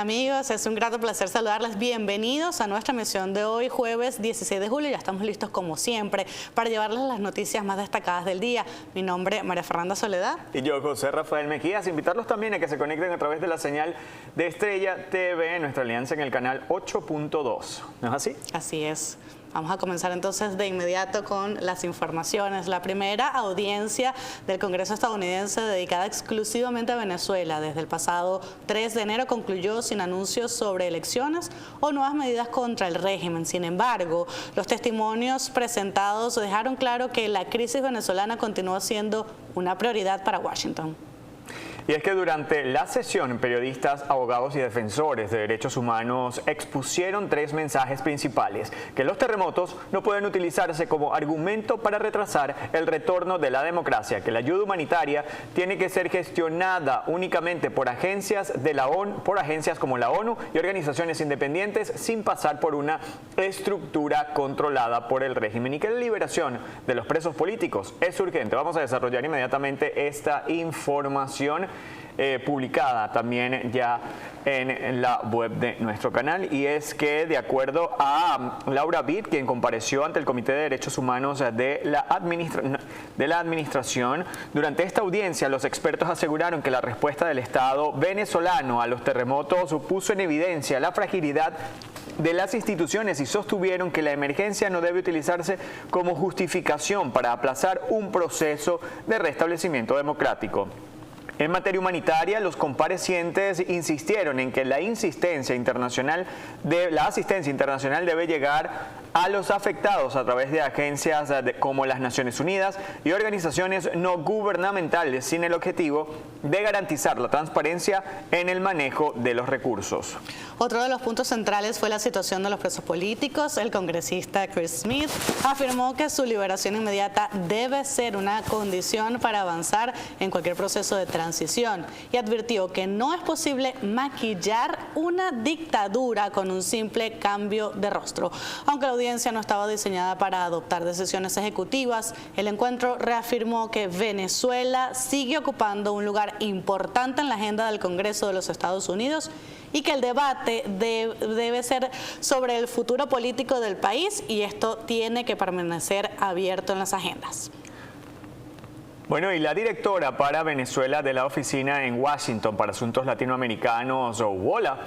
Amigos, es un grato placer saludarles. Bienvenidos a nuestra emisión de hoy, jueves 16 de julio. Ya estamos listos, como siempre, para llevarles las noticias más destacadas del día. Mi nombre es María Fernanda Soledad. Y yo, José Rafael Mejías. Invitarlos también a que se conecten a través de la señal de Estrella TV, nuestra alianza en el canal 8.2. ¿No es así? Así es. Vamos a comenzar entonces de inmediato con las informaciones. La primera audiencia del Congreso estadounidense dedicada exclusivamente a Venezuela desde el pasado 3 de enero concluyó sin anuncios sobre elecciones o nuevas medidas contra el régimen. Sin embargo, los testimonios presentados dejaron claro que la crisis venezolana continúa siendo una prioridad para Washington. Y es que durante la sesión, periodistas, abogados y defensores de derechos humanos expusieron 3 mensajes principales: que los terremotos no pueden utilizarse como argumento para retrasar el retorno de la democracia, que la ayuda humanitaria tiene que ser gestionada únicamente por agencias de la ONU, por agencias como la ONU y organizaciones independientes, sin pasar por una estructura controlada por el régimen, y que la liberación de los presos políticos es urgente. Vamos a desarrollar inmediatamente esta información publicada también ya en la web de nuestro canal, y es que de acuerdo a Laura Bibb, quien compareció ante el Comité de Derechos Humanos de la Administración, durante esta audiencia los expertos aseguraron que la respuesta del Estado venezolano a los terremotos puso en evidencia la fragilidad de las instituciones y sostuvieron que la emergencia no debe utilizarse como justificación para aplazar un proceso de restablecimiento democrático. En materia humanitaria, los comparecientes insistieron en que la asistencia internacional debe llegar a los afectados a través de agencias como las Naciones Unidas y organizaciones no gubernamentales, sin el objetivo de garantizar la transparencia en el manejo de los recursos. Otro de los puntos centrales fue la situación de los presos políticos. El congresista Chris Smith afirmó que su liberación inmediata debe ser una condición para avanzar en cualquier proceso de transición, y advirtió que no es posible maquillar una dictadura con un simple cambio de rostro. Aunque la audiencia no estaba diseñada para adoptar decisiones ejecutivas, el encuentro reafirmó que Venezuela sigue ocupando un lugar importante en la agenda del Congreso de los Estados Unidos y que el debate debe ser sobre el futuro político del país, y esto tiene que permanecer abierto en las agendas. Bueno, y la directora para Venezuela de la Oficina en Washington para Asuntos Latinoamericanos, WOLA,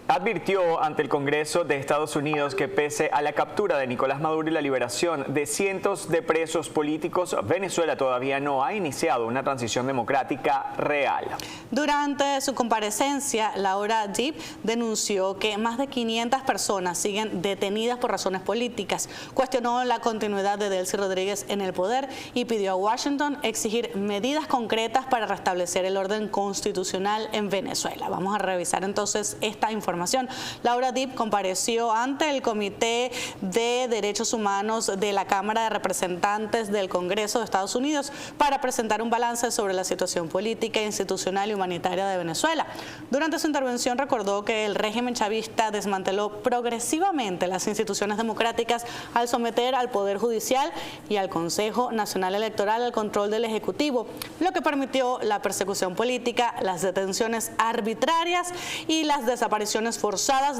advirtió ante el Congreso de Estados Unidos que pese a la captura de Nicolás Maduro y la liberación de cientos de presos políticos, Venezuela todavía no ha iniciado una transición democrática real. Durante su comparecencia, Laura Bibb denunció que más de 500 personas siguen detenidas por razones políticas, cuestionó la continuidad de Delcy Rodríguez en el poder y pidió a Washington exigir medidas concretas para restablecer el orden constitucional en Venezuela. Vamos a revisar entonces esta información. Laura Bibb compareció ante el Comité de Derechos Humanos de la Cámara de Representantes del Congreso de Estados Unidos para presentar un balance sobre la situación política, institucional y humanitaria de Venezuela. Durante su intervención recordó que el régimen chavista desmanteló progresivamente las instituciones democráticas al someter al Poder Judicial y al Consejo Nacional Electoral al control del Ejecutivo, lo que permitió la persecución política, las detenciones arbitrarias y las desapariciones forzadas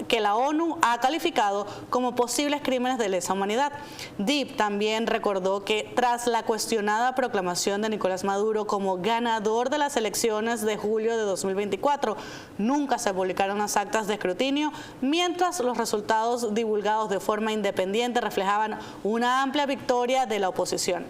que la ONU ha calificado como posibles crímenes de lesa humanidad. Bibb también recordó que tras la cuestionada proclamación de Nicolás Maduro como ganador de las elecciones de julio de 2024, nunca se publicaron las actas de escrutinio, mientras los resultados divulgados de forma independiente reflejaban una amplia victoria de la oposición.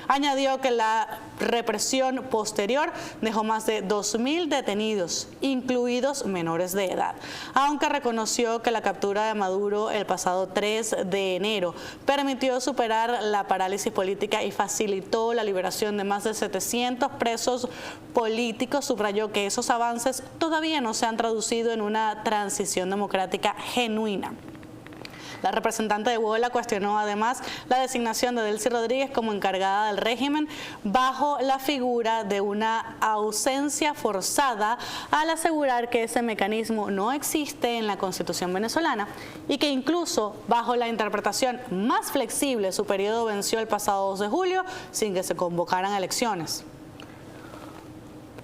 Añadió que la represión posterior dejó más de 2.000 detenidos, incluidos menores de edad, aunque reconoció que la captura de Maduro el pasado 3 de enero permitió superar la parálisis política y facilitó la liberación de más de 700 presos políticos. Subrayó que esos avances todavía no se han traducido en una transición democrática genuina. La representante de WOLA cuestionó además la designación de Delcy Rodríguez como encargada del régimen bajo la figura de una ausencia forzada, al asegurar que ese mecanismo no existe en la Constitución venezolana y que incluso bajo la interpretación más flexible su periodo venció el pasado 2 de julio sin que se convocaran elecciones.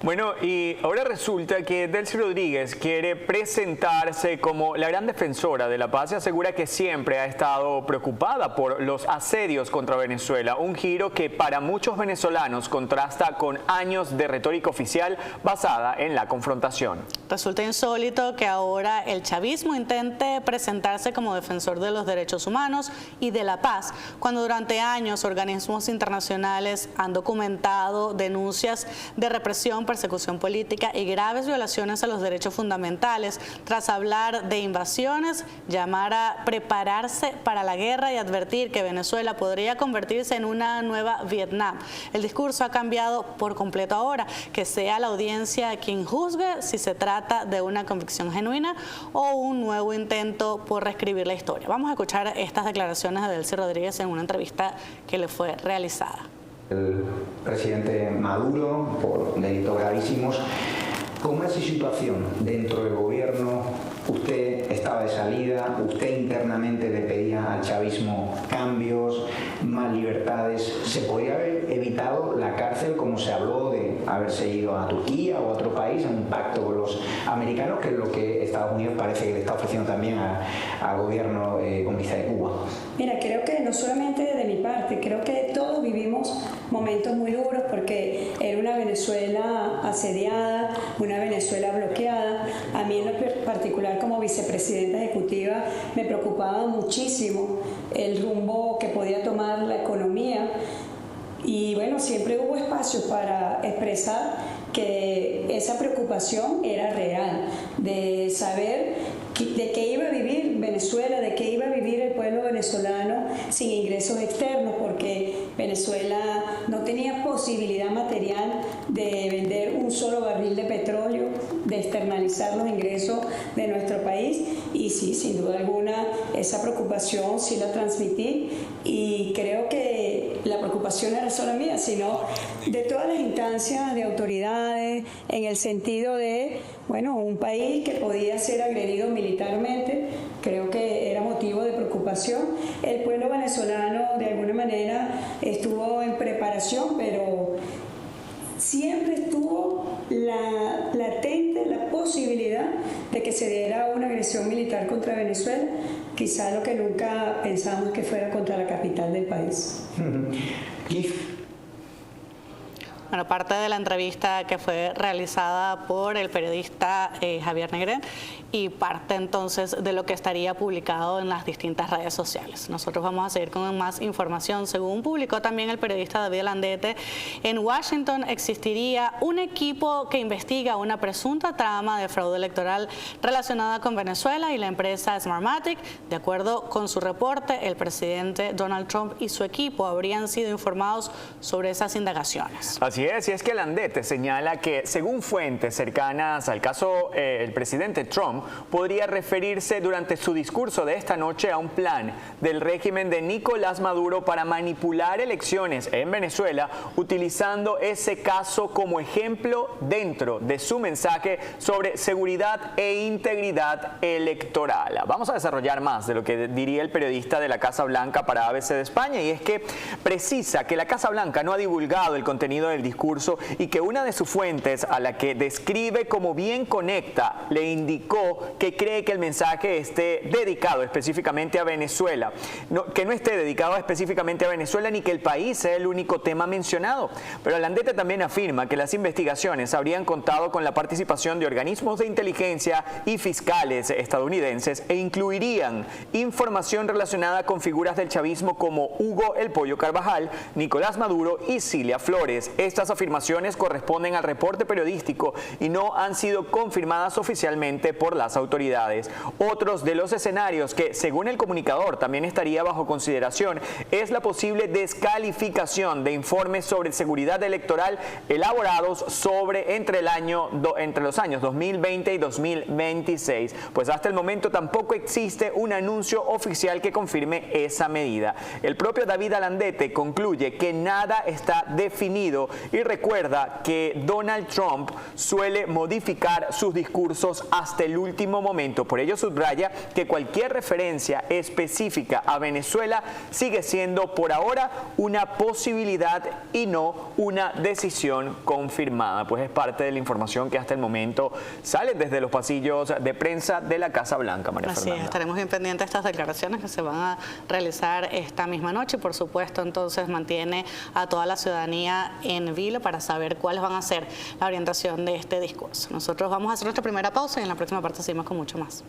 Bueno, y ahora resulta que Delcy Rodríguez quiere presentarse como la gran defensora de la paz y asegura que siempre ha estado preocupada por los asedios contra Venezuela, un giro que para muchos venezolanos contrasta con años de retórica oficial basada en la confrontación. Resulta insólito que ahora el chavismo intente presentarse como defensor de los derechos humanos y de la paz, cuando durante años organismos internacionales han documentado denuncias de represión, persecución política y graves violaciones a los derechos fundamentales. Tras hablar de invasiones, llamar a prepararse para la guerra y advertir que Venezuela podría convertirse en una nueva Vietnam. El discurso ha cambiado por completo ahora, que sea la audiencia quien juzgue si se trata de una convicción genuina o un nuevo intento por reescribir la historia. Vamos a escuchar estas declaraciones de Delcy Rodríguez en una entrevista que le fue realizada. El presidente Maduro por delitos gravísimos. ¿Cómo es su situación dentro del gobierno? Usted estaba de salida, usted internamente le pedía al chavismo cambios, más libertades. ¿Se podría haber evitado la cárcel como se habló de haberse ido a Turquía o a otro país, a un pacto con los americanos, que es lo que Estados Unidos parece que le está ofreciendo también al gobierno comunista de Cuba? Mira, creo que no solamente de mi parte, creo que todos vivimos momentos muy duros porque era una Venezuela asediada, una Venezuela bloqueada. A mí en lo particular como vicepresidenta ejecutiva me preocupaba muchísimo el rumbo que podía tomar la economía y bueno, siempre hubo espacios para expresar que esa preocupación era real, de saber de qué iba a vivir Venezuela, de qué iba a vivir el pueblo venezolano sin ingresos externos, porque Venezuela no tenía posibilidad material de vender un solo barril de petróleo, de externalizar los ingresos de nuestro país. Y sí, sin duda alguna, esa preocupación sí la transmití y creo que la preocupación no era solo mía, sino de todas las instancias de autoridades, en el sentido de, bueno, un país que podía ser agredido militarmente, creo que era motivo de preocupación. El pueblo venezolano de alguna manera estuvo en preparación, pero siempre estuvo latente la posibilidad de que se diera una agresión militar contra Venezuela, quizá lo que nunca pensamos que fuera contra la capital del país. Bueno, parte de la entrevista que fue realizada por el periodista Javier Negret y parte entonces de lo que estaría publicado en las distintas redes sociales. Nosotros vamos a seguir con más información. Según publicó también el periodista David Landete, en Washington existiría un equipo que investiga una presunta trama de fraude electoral relacionada con Venezuela y la empresa Smartmatic. De acuerdo con su reporte, el presidente Donald Trump y su equipo habrían sido informados sobre esas indagaciones. Así es, y es que Landete señala que, según fuentes cercanas al caso, el presidente Trump podría referirse durante su discurso de esta noche a un plan del régimen de Nicolás Maduro para manipular elecciones en Venezuela, utilizando ese caso como ejemplo dentro de su mensaje sobre seguridad e integridad electoral. Vamos a desarrollar más de lo que diría el periodista de la Casa Blanca para ABC de España, y es que precisa que la Casa Blanca no ha divulgado el contenido del discurso y que una de sus fuentes, a la que describe como bien conecta, le indicó que cree que el mensaje esté dedicado específicamente a Venezuela, que no esté dedicado específicamente a Venezuela ni que el país sea el único tema mencionado. Pero Landete también afirma que las investigaciones habrían contado con la participación de organismos de inteligencia y fiscales estadounidenses e incluirían información relacionada con figuras del chavismo como Hugo El Pollo Carvajal, Nicolás Maduro y Cilia Flores. Estas afirmaciones corresponden al reporte periodístico y no han sido confirmadas oficialmente por las autoridades. Otros de los escenarios que, según el comunicador, también estaría bajo consideración es la posible descalificación de informes sobre seguridad electoral elaborados entre los años 2020 y 2026, pues hasta el momento tampoco existe un anuncio oficial que confirme esa medida. El propio David Landete concluye que nada está definido y recuerda que Donald Trump suele modificar sus discursos hasta el último momento. Por ello subraya que cualquier referencia específica a Venezuela sigue siendo por ahora una posibilidad y no una decisión confirmada. Pues es parte de la información que hasta el momento sale desde los pasillos de prensa de la Casa Blanca, María Así Fernanda. es, estaremos bien pendientes de estas declaraciones que se van a realizar esta misma noche. Por supuesto, entonces mantiene a toda la ciudadanía en vilo para saber cuáles van a ser la orientación de este discurso. Nosotros vamos a hacer nuestra primera pausa y en la próxima parte seguimos con mucho más.